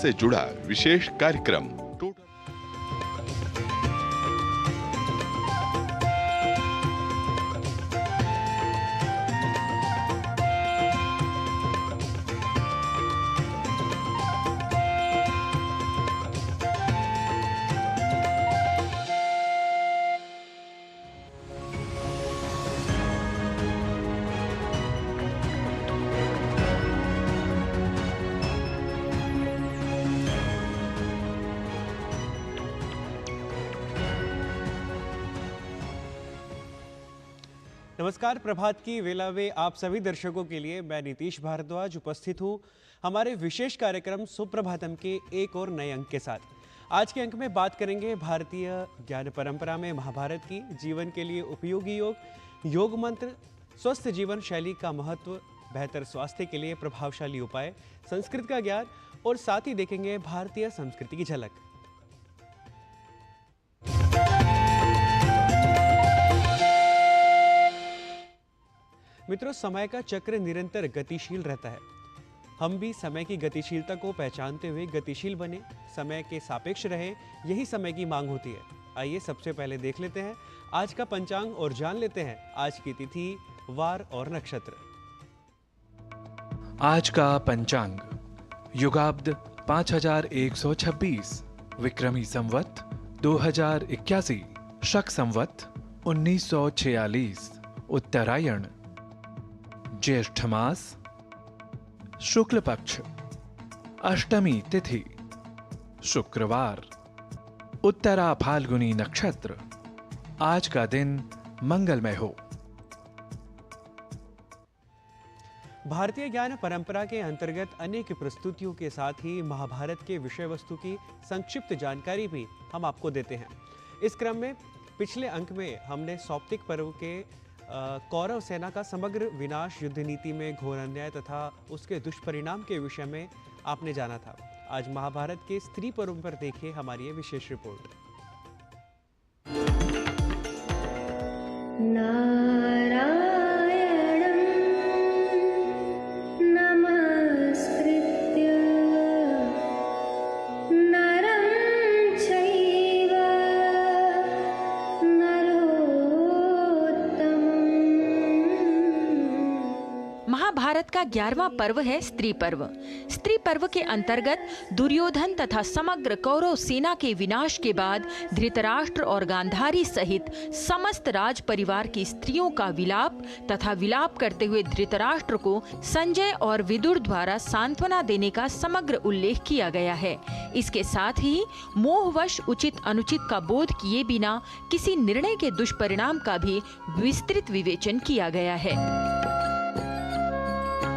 से जुड़ा विशेष कार्यक्रम। नमस्कार, प्रभात की वेला में आप सभी दर्शकों के लिए मैं नीतीश भारद्वाज उपस्थित हूं हमारे विशेष कार्यक्रम सुप्रभातम के एक और नए अंक के साथ। आज के अंक में बात करेंगे भारतीय ज्ञान परंपरा में महाभारत की जीवन के लिए उपयोगी योग मंत्र, स्वस्थ जीवन शैली का महत्व, बेहतर स्वास्थ्य के लिए प्रभावशाली उपाय, संस्कृत का ज्ञान और साथ ही देखेंगे भारतीय संस्कृति की झलक। मित्रों, समय का चक्र निरंतर गतिशील रहता है। हम भी समय की गतिशीलता को पहचानते हुए गतिशील बने, समय के सापेक्ष रहे, यही समय की मांग होती है। आइए सबसे पहले देख लेते हैं आज का पंचांग और जान लेते हैं आज की तिथि, वार और नक्षत्र। आज का पंचांग युगाब्द 5126, विक्रमी संवत 2081, शक संवत 1946, उत्तरायण, ज्येष्ठ मास, शुक्ल पक्ष, अष्टमी तिथि, शुक्रवार, उत्तरा फाल्गुनी नक्षत्र। आज का दिन मंगलमय हो। भारतीय ज्ञान परंपरा के अंतर्गत अनेक प्रस्तुतियों के साथ ही महाभारत के विषय वस्तु की संक्षिप्त जानकारी भी हम आपको देते हैं। इस क्रम में पिछले अंक में हमने सौप्तिक पर्व के कौरव सेना का समग्र विनाश, युद्ध नीति में घोर अन्याय तथा उसके दुष्परिणाम के विषय में आपने जाना था। आज महाभारत के स्त्री पर्व पर देखिए हमारी ये विशेष रिपोर्ट। महाभारत का 11वां पर्व है स्त्री पर्व। स्त्री पर्व के अंतर्गत दुर्योधन तथा समग्र कौरव सेना के विनाश के बाद धृतराष्ट्र और गांधारी सहित समस्त राज परिवार की स्त्रियों का विलाप तथा विलाप करते हुए धृतराष्ट्र को संजय और विदुर द्वारा सांत्वना देने का समग्र उल्लेख किया गया है। इसके साथ ही मोहवश उचित अनुचित का बोध किए बिना किसी निर्णय के दुष्परिणाम का भी विस्तृत विवेचन किया गया है।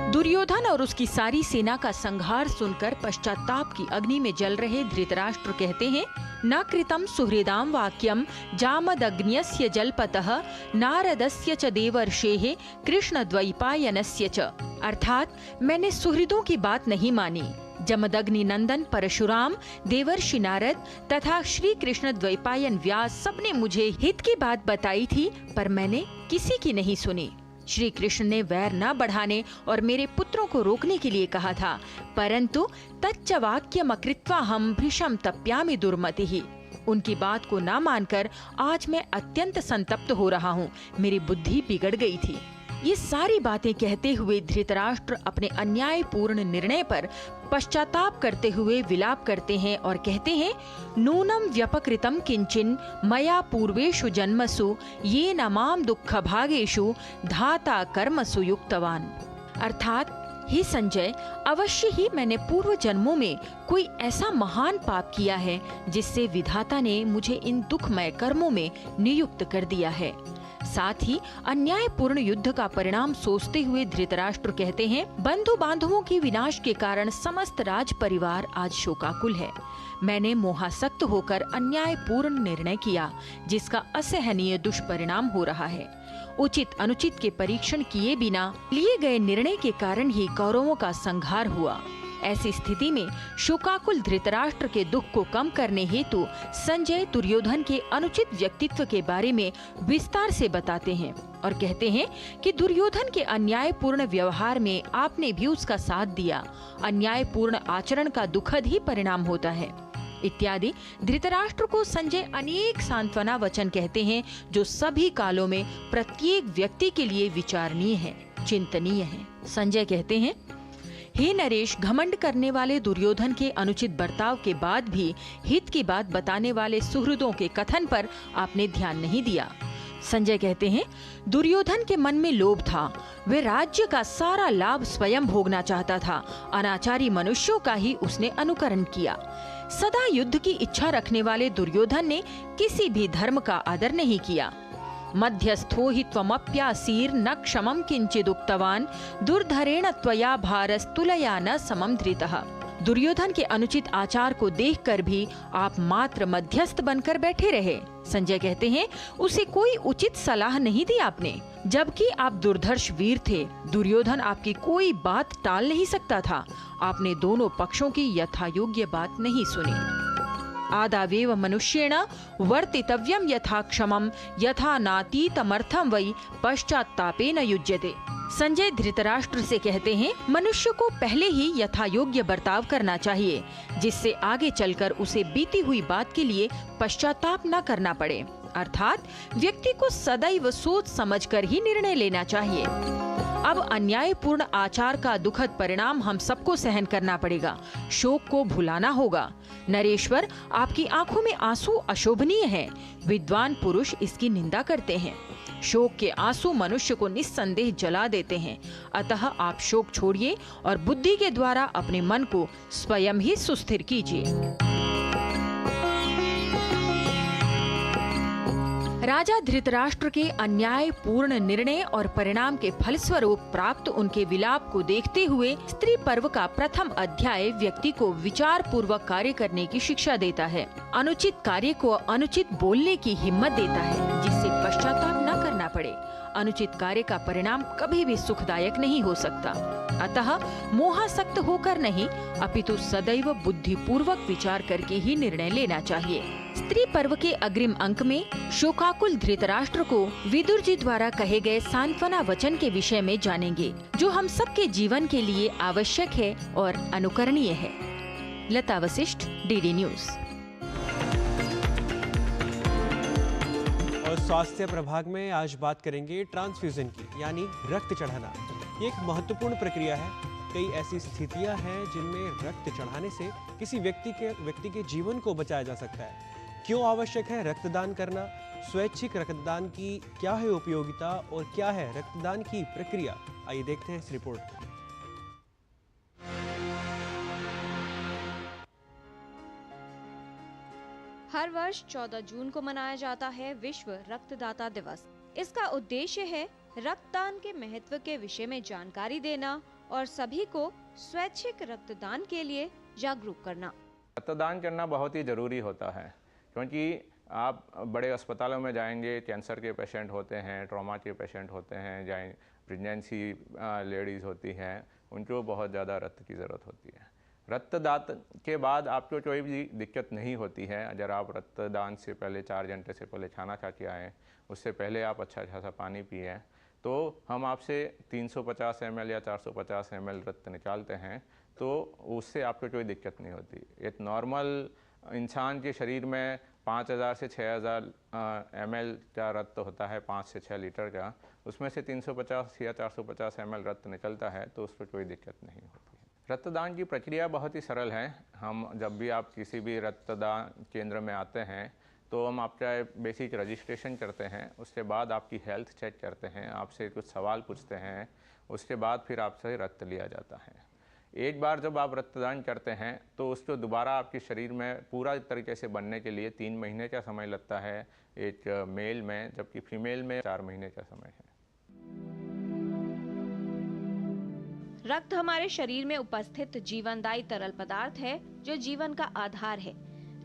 दुर्योधन और उसकी सारी सेना का संहार सुनकर पश्चाताप की अग्नि में जल रहे धृतराष्ट्र कहते हैं, न कृतं सुहृदाम वाक्यम जामदग्न्यस्य जलपतः नारदस्य च देवर्षेः कृष्णद्वैपायनस्य च। अर्थात मैंने सुहृदों की बात नहीं मानी। जमदग्नि नंदन परशुराम, देवर्षि नारद तथा श्री कृष्ण द्वैपायन व्यास सबने मुझे हित की बात बताई थी, पर मैंने किसी की नहीं सुनी। श्री कृष्ण ने वैर न बढ़ाने और मेरे पुत्रों को रोकने के लिए कहा था, परंतु तच्च वाक्यम अकृत्वा हम भृशम तप्यामि दुर्मतिः। उनकी बात को न मानकर आज मैं अत्यंत संतप्त हो रहा हूँ। मेरी बुद्धि बिगड़ गई थी। ये सारी बातें कहते हुए धृतराष्ट्र अपने अन्यायपूर्ण निर्णय पर पश्चाताप करते हुए विलाप करते हैं और कहते हैं, नूनम व्यपकृतम किंचिन मया पूर्वेषु जन्मसु ये न माम दुःख भागेषु धाता कर्मसु युक्तवान। अर्थात हे संजय, अवश्य ही मैंने पूर्व जन्मों में कोई ऐसा महान पाप किया है जिससे विधाता ने मुझे इन दुखमय कर्मों में नियुक्त कर दिया है। साथ ही अन्यायपूर्ण युद्ध का परिणाम सोचते हुए धृतराष्ट्र कहते हैं, बंधु बांधवों के विनाश के कारण समस्त राज परिवार आज शोकाकुल है। मैंने मोहासक्त होकर अन्यायपूर्ण निर्णय किया जिसका असहनीय दुष्परिणाम हो रहा है। उचित अनुचित के परीक्षण किए बिना लिए गए निर्णय के कारण ही कौरवों का संहार हुआ। ऐसी स्थिति में शोकाकुल धृतराष्ट्र के दुख को कम करने हेतु संजय दुर्योधन के अनुचित व्यक्तित्व के बारे में विस्तार से बताते हैं। और कहते हैं कि दुर्योधन के अन्यायपूर्ण व्यवहार में आपने भी उसका साथ दिया। अन्यायपूर्ण आचरण का दुखद ही परिणाम होता है इत्यादि धृतराष्ट्र को संजय अनेक सांत्वना वचन कहते हैं, जो सभी कालों में प्रत्येक व्यक्ति के लिए विचारणीय है, चिंतनीय है। संजय कहते हैं, हे नरेश, घमंड करने वाले दुर्योधन के अनुचित बर्ताव के बाद भी हित की बात बताने वाले सुहृदों के कथन पर आपने ध्यान नहीं दिया। संजय कहते हैं, दुर्योधन के मन में लोभ था, वे राज्य का सारा लाभ स्वयं भोगना चाहता था। अनाचारी मनुष्यों का ही उसने अनुकरण किया। सदा युद्ध की इच्छा रखने वाले दुर्योधन ने किसी भी धर्म का आदर नहीं किया। मध्यस्थो हि त्वमप्यासीर न क्षमं किंचिदुक्तवान दुर्धरेण त्वया भारस्तुलया न समं धृतः। दुर्योधन के अनुचित आचार को देखकर भी आप मात्र मध्यस्थ बनकर बैठे रहे। संजय कहते हैं, उसे कोई उचित सलाह नहीं दी आपने, जबकि आप दुर्धर्ष वीर थे। दुर्योधन आपकी कोई बात टाल नहीं सकता था। आपने दोनों पक्षों की यथायोग्य बात नहीं सुनी। आदावेव मनुष्येण वर्तितव्यम यथा क्षमम यथा नातीतमर्थम वै पश्चात्तापेन युज्यते। संजय धृतराष्ट्र से कहते हैं, मनुष्य को पहले ही यथायोग्य बर्ताव करना चाहिए, जिससे आगे चलकर उसे बीती हुई बात के लिए पश्चाताप न करना पड़े। अर्थात व्यक्ति को सदैव सोच समझकर ही निर्णय लेना चाहिए। अब अन्यायपूर्ण आचार का दुखद परिणाम हम सबको सहन करना पड़ेगा। शोक को भुलाना होगा। नरेश्वर, आपकी आंखों में आंसू अशोभनीय है। विद्वान पुरुष इसकी निंदा करते हैं। शोक के आंसू मनुष्य को निस्संदेह जला देते हैं। अतः आप शोक छोड़िए और बुद्धि के द्वारा अपने मन को स्वयं ही सुस्थिर कीजिए। राजा धृतराष्ट्र के अन्यायपूर्ण निर्णय और परिणाम के फलस्वरूप प्राप्त उनके विलाप को देखते हुए स्त्री पर्व का प्रथम अध्याय व्यक्ति को विचार पूर्वक कार्य करने की शिक्षा देता है। अनुचित कार्य को अनुचित बोलने की हिम्मत देता है, जिससे पश्चाताप न करना पड़े। अनुचित कार्य का परिणाम कभी भी सुखदायक नहीं हो सकता। अतः मोहासक्त होकर नहीं, अपितु सदैव बुद्धिपूर्वक विचार करके ही निर्णय लेना चाहिए। स्त्री पर्व के अग्रिम अंक में शोकाकुल धृतराष्ट्र को विदुर जी द्वारा कहे गए सांत्वना वचन के विषय में जानेंगे, जो हम सबके जीवन के लिए आवश्यक है और अनुकरणीय है। लता वशिष्ठ, डीडी न्यूज। और स्वास्थ्य प्रभाग में आज बात करेंगे ट्रांसफ्यूजन की, यानी रक्त चढ़ाना। ये एक महत्वपूर्ण प्रक्रिया है। कई ऐसी स्थितियां हैं जिनमें रक्त चढ़ाने से किसी व्यक्ति के जीवन को बचाया जा सकता है। क्यों आवश्यक है रक्तदान करना? स्वैच्छिक रक्तदान की क्या है उपयोगिता और क्या है रक्तदान की प्रक्रिया? आइए देखते हैं इस रिपोर्ट को। हर वर्ष 14 जून को मनाया जाता है विश्व रक्तदाता दिवस। इसका उद्देश्य है रक्तदान के महत्व के विषय में जानकारी देना और सभी को स्वैच्छिक रक्तदान के लिए जागरूक करना। रक्तदान करना बहुत ही ज़रूरी होता है, क्योंकि आप बड़े अस्पतालों में जाएंगे, कैंसर के पेशेंट होते हैं, ट्रॉमा के पेशेंट होते हैं, जहाँ प्रेगनेंसी लेडीज़ होती हैं, उनको बहुत ज़्यादा रक्त की ज़रूरत होती है। रक्तदान के बाद आपको कोई भी दिक्कत नहीं होती है। अगर आप रक्तदान से पहले 4 घंटे से पहले खाना खा के आएँ, उससे पहले आप अच्छा खासा पानी पिए, तो हम आपसे 350 ml या 450 ml रक्त निकालते हैं, तो उससे आपको कोई दिक्कत नहीं होती। एक नॉर्मल इंसान के शरीर में 5000 से 6000 ml का रक्त होता है, 5 से 6 लीटर का। उसमें से 350 या 450 ml रक्त निकलता है, तो उस पर कोई दिक्कत नहीं होती है। रक्तदान की प्रक्रिया बहुत ही सरल है। हम जब भी आप किसी भी रक्तदान केंद्र में आते हैं, तो हम आपका बेसिक रजिस्ट्रेशन करते हैं। उसके बाद आपकी हेल्थ चेक करते हैं, आपसे कुछ सवाल पूछते हैं, उसके बाद फिर आपसे रक्त लिया जाता है। एक बार जब आप रक्तदान करते हैं, तो उसको दोबारा आपके शरीर में पूरा तरीके से बनने के लिए 3 महीने का समय लगता है एक मेल में, जबकि फीमेल में 4 महीने का समय है। रक्त हमारे शरीर में उपस्थित जीवनदायी तरल पदार्थ है, जो जीवन का आधार है।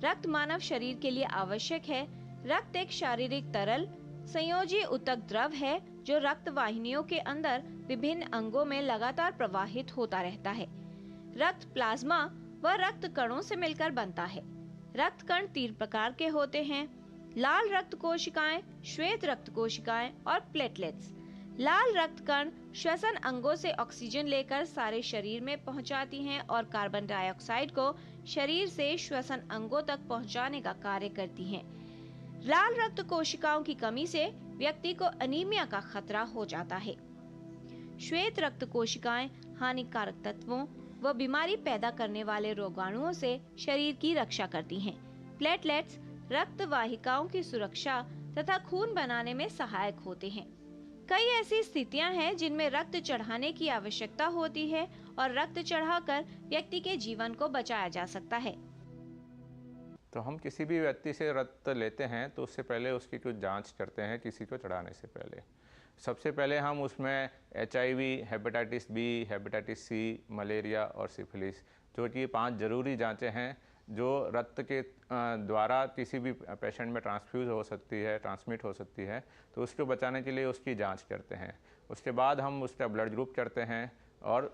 रक्त मानव शरीर के लिए आवश्यक है। रक्त एक शारीरिक तरल संयोजी ऊतक द्रव है, जो रक्त वाहिनियों के अंदर विभिन्न अंगों में लगातार प्रवाहित होता रहता है। रक्त प्लाज्मा व रक्त कणों से मिलकर बनता है। रक्त कण 3 प्रकार के होते हैं: लाल रक्त कोशिकाएं, श्वेत रक्त कोशिकाएं और प्लेटलेट्स। लाल रक्त कण श्वसन अंगों से ऑक्सीजन लेकर सारे शरीर में पहुंचाती हैं और कार्बन डाइऑक्साइड को शरीर से श्वसन अंगों तक पहुंचाने का कार्य करती हैं। लाल रक्त कोशिकाओं की कमी से व्यक्ति को अनीमिया का खतरा हो जाता है। श्वेत रक्त कोशिकाएं हानिकारक तत्वों व बीमारी पैदा करने वाले रोगाणुओं से शरीर की रक्षा करती हैं। प्लेटलेट्स रक्त वाहिकाओं की सुरक्षा तथा खून बनाने में सहायक होते हैं। कई ऐसी स्थितियां हैं जिनमें रक्त चढ़ाने की आवश्यकता होती है और रक्त चढ़ाकर व्यक्ति के जीवन को बचाया जा सकता है। तो हम किसी भी व्यक्ति से रक्त लेते हैं तो उससे पहले उसकी कुछ जांच करते हैं किसी को चढ़ाने से पहले। सबसे पहले हम उसमें HIV, hepatitis B, hepatitis C, malaria और सिफिलिस, जो कि 5 ज़रूरी जांचें हैं जो रक्त के द्वारा किसी भी पेशेंट में ट्रांसफ्यूज हो सकती है, ट्रांसमिट हो सकती है, तो उसको बचाने के लिए उसकी जांच करते हैं। उसके बाद हम उसका ब्लड ग्रुप करते हैं और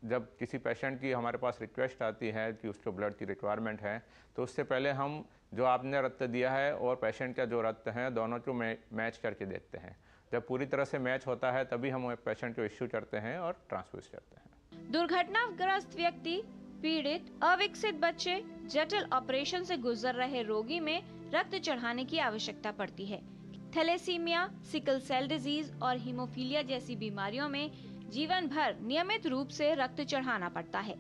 जब किसी पेशेंट की हमारे पास रिक्वेस्ट आती है कि उसको ब्लड की रिक्वायरमेंट है, तो उससे पहले हम जो आपने रक्त दिया है और पेशेंट का जो रक्त है दोनों को मैच करके देखते हैं। जब पूरी तरह से मैच होता है तभी हम पेशेंट को इश्यू करते हैं और ट्रांसफ्यूज करते हैं। दुर्घटनाग्रस्त व्यक्ति, पीड़ित, अविकसित बच्चे, जटिल ऑपरेशन से गुजर रहे रोगी में रक्त चढ़ाने की आवश्यकता पड़ती है। थैलेसीमिया, सिकल सेल डिजीज और हीमोफीलिया जैसी बीमारियों में जीवन भर नियमित रूप से रक्त चढ़ाना पड़ता है।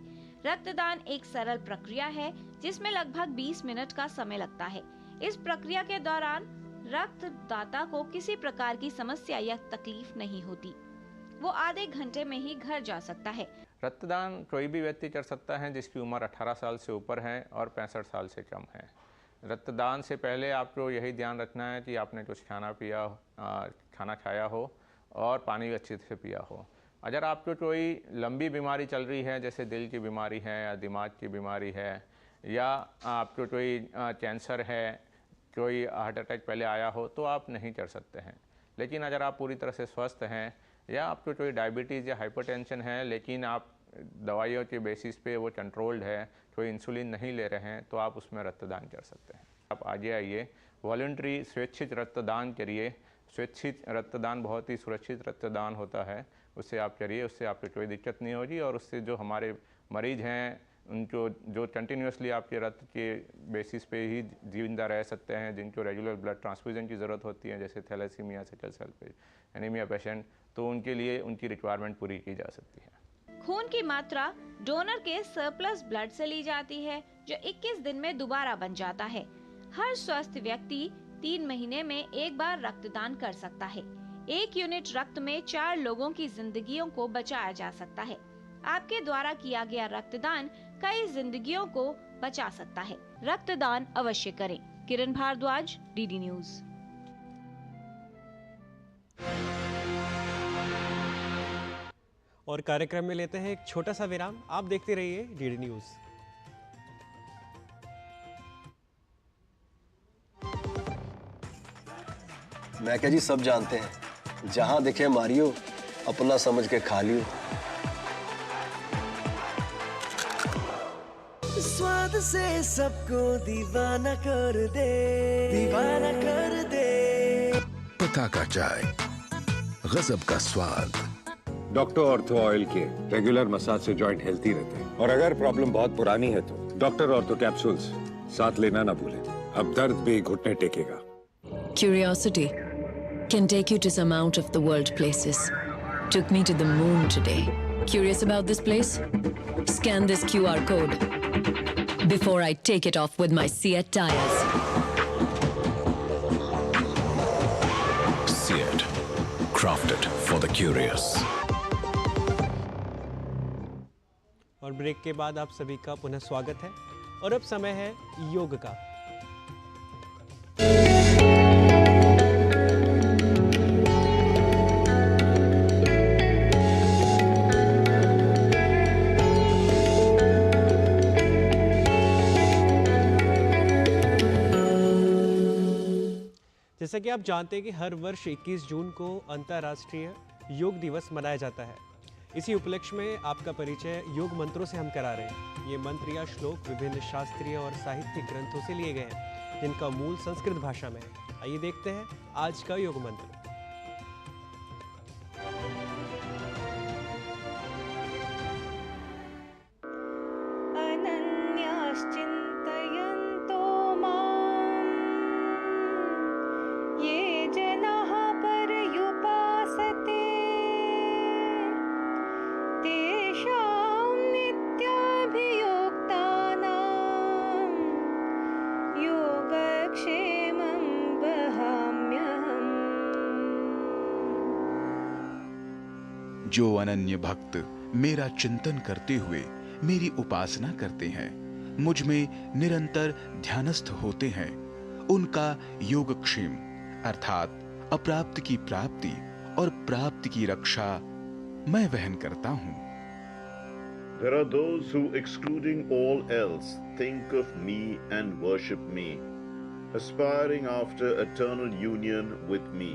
रक्तदान एक सरल प्रक्रिया है जिसमें लगभग 20 मिनट का समय लगता है। इस प्रक्रिया के दौरान रक्तदाता को किसी प्रकार की समस्या या तकलीफ नहीं होती। वो आधे घंटे में ही घर जा सकता है। रक्तदान कोई भी व्यक्ति कर सकता है जिसकी उम्र 18 साल से ऊपर है और 65 साल से कम है। रक्तदान से पहले आपको यही ध्यान रखना है कि आपने कुछ खाना खाया हो और पानी अच्छे से पिया हो। अगर आपको कोई लंबी बीमारी चल रही है, जैसे दिल की बीमारी है या दिमाग की बीमारी है, या आपको कोई कैंसर है, कोई हार्ट अटैक पहले आया हो, तो आप नहीं कर सकते हैं। लेकिन अगर आप पूरी तरह से स्वस्थ हैं या आपको कोई डायबिटीज़ या हाइपरटेंशन है लेकिन आप दवाइयों के बेसिस पे वो कंट्रोल्ड है, कोई इंसुलिन नहीं ले रहे हैं, तो आप उसमें रक्तदान कर सकते हैं। आप आगे आइए, वॉलंटरी स्वेच्छित रक्तदान करिए। स्वेच्छित रक्तदान बहुत ही सुरक्षित रक्तदान होता है, उससे आप करिए, उससे आपको कोई दिक्कत नहीं होगी और उससे जो हमारे मरीज हैं उनको जो कंटिन्यूसली आपके रक्त के बेसिस पे ही जिंदा रह सकते हैं, जिनको रेगुलर ब्लड ट्रांसफ्यूजन की ज़रूरत होती है, जैसे थैलेसीमिया, सिकल सेल पे एनीमिया पेशेंट, तो उनके लिए उनकी रिक्वायरमेंट पूरी की जा सकती है। खून की मात्रा डोनर के सरप्लस ब्लड से ली जाती है जो 21 दिन में दोबारा बन जाता है। हर स्वस्थ व्यक्ति 3 महीने में एक बार रक्तदान कर सकता है। 1 यूनिट रक्त में 4 लोगों की जिंदगियों को बचाया जा सकता है। आपके द्वारा किया गया रक्तदान कई जिंदगियों को बचा सकता है। रक्तदान अवश्य करें। किरण भारद्वाज, डीडी न्यूज। और कार्यक्रम में लेते हैं एक छोटा सा विराम। आप देखते रहिए डीडी न्यूज। मैं क्या जी, सब जानते हैं, जहां दिखे मारियो, अपना समझ के खा लियो। स्वाद से सबको दीवाना कर दे, दीवाना कर दे। पता का चाय, गजब का स्वाद। डॉक्टर ऑर्थो ऑयल के रेगुलर मसाज से जॉइंट हेल्थी रहते हैं। और अगर प्रॉब्लम बहुत पुरानी है तो डॉक्टर ऑर्थो कैप्सूल्स साथ लेना ना भूलें। अब दर्द भी घुटने टेकेगा। Curiosity can take you to some out of the world places. Took me to the moon today. Curious about this place? Scan this QR code before I take it off with my Seat tires. Seat, crafted for the curious. और break के बाद आप सभी का पुनः स्वागत है और अब समय है योग का। जैसा कि आप जानते हैं कि हर वर्ष 21 जून को अंतर्राष्ट्रीय योग दिवस मनाया जाता है। इसी उपलक्ष्य में आपका परिचय योग मंत्रों से हम करा रहे हैं। ये मंत्र या श्लोक विभिन्न शास्त्रीय और साहित्यिक ग्रंथों से लिए गए हैं। जिनका मूल संस्कृत भाषा में है। आइए देखते हैं आज का योग मंत्र। अनन्याश्चिन्तयन्तो मां ये जनाः पर्युपासते तेषां नित्याभियुक्तानां योगक्षेमं वहाम्यहम्। जो अनन्य भक्त मेरा चिंतन करते हुए मेरी उपासना करते हैं, मुझ में निरंतर ध्यानस्थ होते हैं, उनका योगक्षेम अर्थात अप्राप्त की प्राप्ति और प्राप्ति की रक्षा मैं वहन करता हूं। There are those who, excluding all else, think of me and worship me, aspiring after eternal union with me.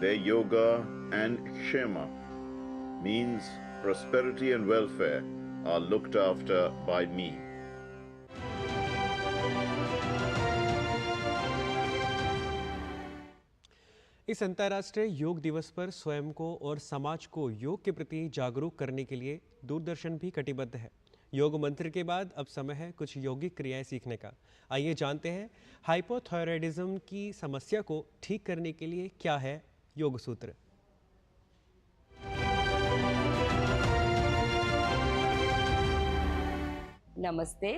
Their yoga and kshema means prosperity and welfare are looked after by me. इस अंतर्राष्ट्रीय योग दिवस पर स्वयं को और समाज को योग के प्रति जागरूक करने के लिए दूरदर्शन भी कटिबद्ध है। योग मंत्र के बाद अब समय है कुछ यौगिक क्रियाएं सीखने का। आइए जानते हैं हाइपोथायराइडिज्म की समस्या को ठीक करने के लिए क्या है योग सूत्र। नमस्ते,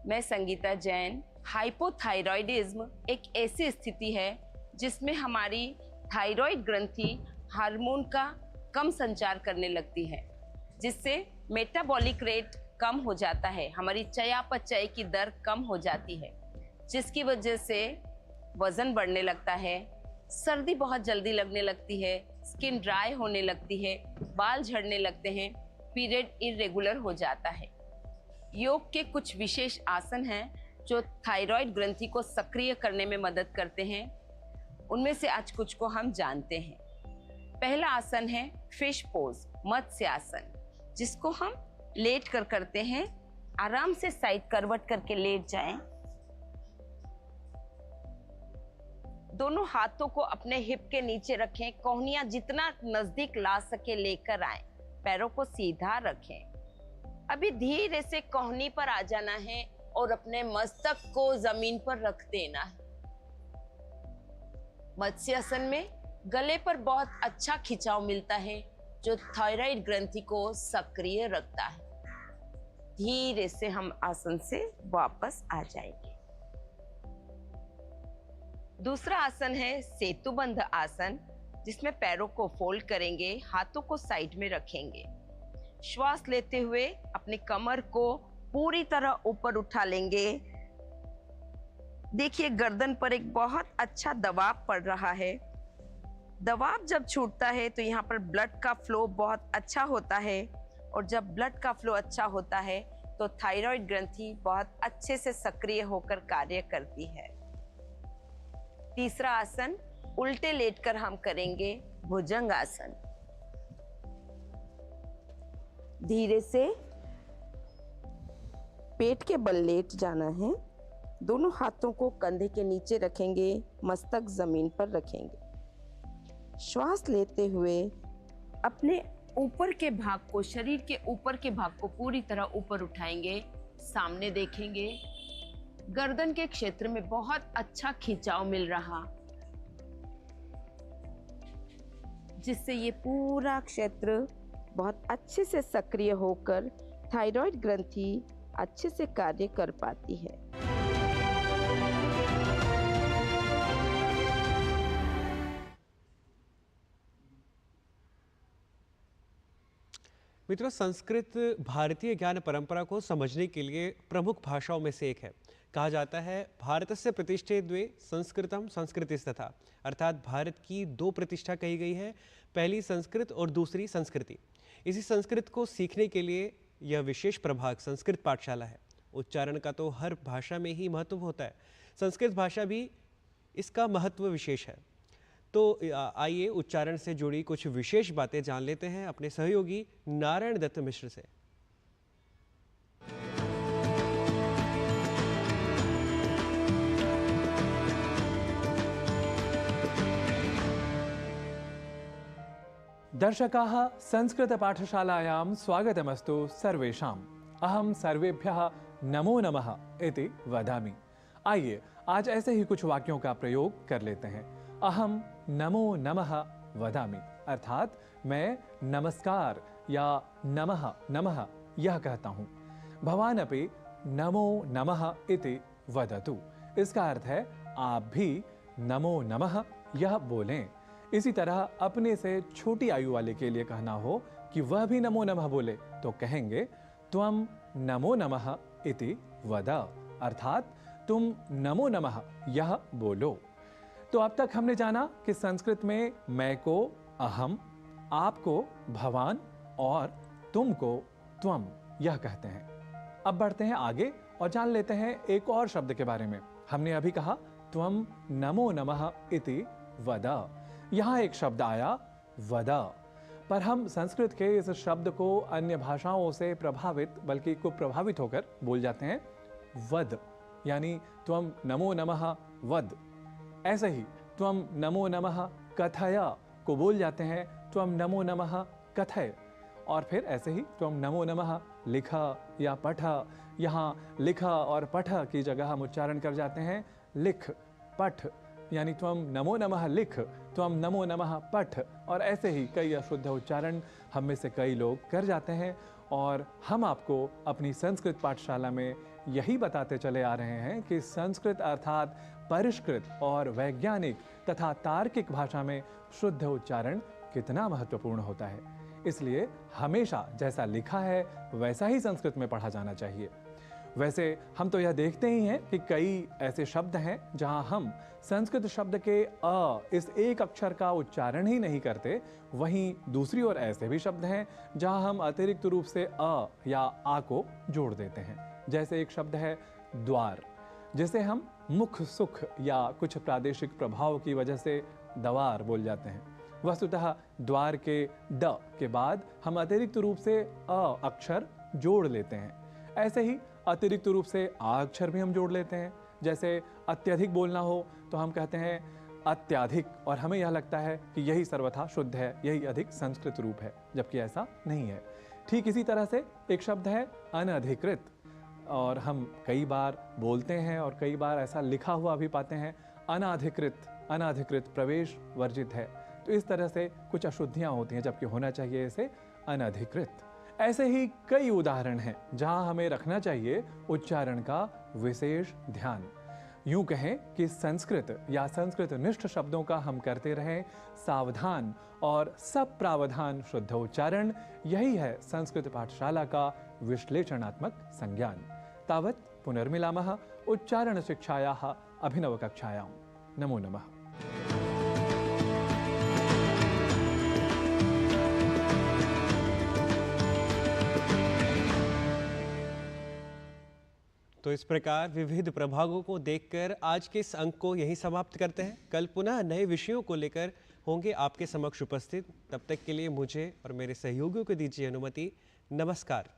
मैं संगीता जैन। हाइपोथायराइडिज्म एक ऐसी स्थिति है जिसमें हमारी थायराइड ग्रंथि हार्मोन का कम संचार करने लगती है, जिससे मेटाबॉलिक रेट कम हो जाता है, हमारी चयापचय की दर कम हो जाती है, जिसकी वजह से वजन बढ़ने लगता है, सर्दी बहुत जल्दी लगने लगती है, स्किन ड्राई होने लगती है, बाल झड़ने लगते हैं, पीरियड इरेगुलर हो जाता है। योग के कुछ विशेष आसन हैं जो थायराइड ग्रंथि को सक्रिय करने में मदद करते हैं। उनमें से आज कुछ को हम जानते हैं। पहला आसन है फिश पोज, मत्स्य आसन, जिसको हम लेट कर करते हैं। आराम से साइड करवट करके लेट जाएं। दोनों हाथों को अपने हिप के नीचे रखें, कोहनियां जितना नजदीक ला सके लेकर आएं, पैरों को सीधा रखें। अभी धीरे से कोहनी पर आ जाना है और अपने मस्तक को जमीन पर रख देना है। मत्स्यासन में गले पर बहुत अच्छा खिंचाव मिलता है जो थायराइड ग्रंथि को सक्रिय रखता है। धीरे से हम आसन से वापस आ जाएंगे। दूसरा आसन है सेतुबंध आसन, जिसमें पैरों को फोल्ड करेंगे, हाथों को साइड में रखेंगे। श्वास लेते हुए अपनी कमर को पूरी तरह ऊपर उठा लेंगे। देखिए गर्दन पर एक बहुत अच्छा दबाव पड़ रहा है। दबाव जब छूटता है तो यहाँ पर ब्लड का फ्लो बहुत अच्छा होता है, और जब ब्लड का फ्लो अच्छा होता है तो थायराइड ग्रंथि बहुत अच्छे से सक्रिय होकर कार्य करती है। तीसरा आसन उल्टे लेटकर हम करेंगे, भुजंग आसन। धीरे से पेट के बल लेट जाना है। दोनों हाथों को कंधे के नीचे रखेंगे, मस्तक जमीन पर रखेंगे। श्वास लेते हुए अपने ऊपर के भाग को, शरीर के ऊपर के भाग को पूरी तरह ऊपर उठाएंगे, सामने देखेंगे। गर्दन के क्षेत्र में बहुत अच्छा खिंचाव मिल रहा, जिससे ये पूरा क्षेत्र बहुत अच्छे से सक्रिय होकर थायराइड ग्रंथि अच्छे से कार्य कर पाती है। मित्रों, संस्कृत भारतीय ज्ञान परंपरा को समझने के लिए प्रमुख भाषाओं में से एक है। कहा जाता है भारतस्य प्रतिष्ठे द्वे संस्कृतम संस्कृतिस्तथा, अर्थात भारत की दो प्रतिष्ठा कही गई है, पहली संस्कृत और दूसरी संस्कृति। इसी संस्कृत को सीखने के लिए यह विशेष प्रभाग संस्कृत पाठशाला है। उच्चारण का तो हर भाषा में ही महत्व होता है, संस्कृत भाषा भी इसका महत्व विशेष है। तो आइए उच्चारण से जुड़ी कुछ विशेष बातें जान लेते हैं अपने सहयोगी नारायण दत्त मिश्र से। दर्शकाः संस्कृतपाठशालायां स्वागतमस्तु सर्वेषाम्। अहं सर्वेभ्यः नमो नमः इति वदामि। आइए आज ऐसे ही कुछ वाक्यों का प्रयोग कर लेते हैं। अहम नमो नमः वदामि अर्थात मैं नमस्कार या नमः नमः यह कहता हूँ। भवान् अपि नमो नमः इति वदतु। इसका अर्थ है आप भी नमो नमः यह बोलें। इसी तरह अपने से छोटी आयु वाले के लिए कहना हो कि वह भी नमो नमः बोले तो कहेंगे त्वं नमो नमः इति वद अर्थात तुम नमो नमः यह बोलो। तो अब तक हमने जाना कि संस्कृत में मैं को अहम, आपको भवान और तुमको त्वम यह कहते हैं। अब बढ़ते हैं आगे और जान लेते हैं एक और शब्द के बारे में। हमने अभी कहा त्वं नमो नमः इति वद। यहाँ एक शब्द आया वद, पर हम संस्कृत के इस शब्द को अन्य भाषाओं से प्रभावित बल्कि कुप्रभावित होकर बोल जाते हैं वद, यानी त्वं नमो नमः वद। ऐसे ही त्वं नमो नमः कथय को बोल जाते हैं त्वं नमो नमः कथय। और फिर ऐसे ही त्वं नमो नमः लिख या पठ। यहाँ लिख और पठ की जगह हम उच्चारण कर जाते हैं लिख पठ, यानी त्वं नमो नमः लिख, त्वं नमो नमः पठ। और ऐसे ही कई अशुद्ध उच्चारण हम में से कई लोग कर जाते हैं। और हम आपको अपनी संस्कृत पाठशाला में यही बताते चले आ रहे हैं कि संस्कृत अर्थात परिष्कृत और वैज्ञानिक तथा तार्किक भाषा में शुद्ध उच्चारण कितना महत्वपूर्ण होता है। इसलिए हमेशा जैसा लिखा है वैसा ही संस्कृत में पढ़ा जाना चाहिए। वैसे हम तो यह देखते ही हैं कि कई ऐसे शब्द हैं जहां हम संस्कृत शब्द के अ इस एक अक्षर का उच्चारण ही नहीं करते। वहीं दूसरी ओर ऐसे भी शब्द हैं जहां हम अतिरिक्त रूप से अ या आ को जोड़ देते हैं। जैसे एक शब्द है द्वार, जिसे हम मुख सुख या कुछ प्रादेशिक प्रभाव की वजह से दवार बोल जाते हैं। वस्तुतः द्वार के द के बाद हम अतिरिक्त रूप से अ अक्षर जोड़ लेते हैं। ऐसे ही अतिरिक्त रूप से आ अक्षर भी हम जोड़ लेते हैं। जैसे अत्यधिक बोलना हो तो हम कहते हैं अत्याधिक, और हमें यह लगता है कि यही सर्वथा शुद्ध है, यही अधिक संस्कृत रूप है, जबकि ऐसा नहीं है। ठीक इसी तरह से एक शब्द है अनधिकृत, और हम कई बार बोलते हैं और कई बार ऐसा लिखा हुआ भी पाते हैं अनाधिकृत, अनाधिकृत प्रवेश वर्जित है। तो इस तरह से कुछ अशुद्धियां होती हैं, जबकि होना चाहिए इसे अनधिकृत। ऐसे ही कई उदाहरण हैं जहां हमें रखना चाहिए उच्चारण का विशेष ध्यान। यूं कहें कि संस्कृत या संस्कृत निष्ठ शब्दों का हम करते रहें सावधान और सब प्रावधान शुद्ध उच्चारण। यही है संस्कृत पाठशाला का विश्लेषणात्मक संज्ञान। तावत् पुनर्मिलामः उच्चारण शिक्षायाः अभिनव कक्षायां। नमो नमः। तो इस प्रकार विविध प्रभागों को देखकर आज के इस अंक को यहीं समाप्त करते हैं। कल पुनः नए विषयों को लेकर होंगे आपके समक्ष उपस्थित। तब तक के लिए मुझे और मेरे सहयोगियों को दीजिए अनुमति। नमस्कार।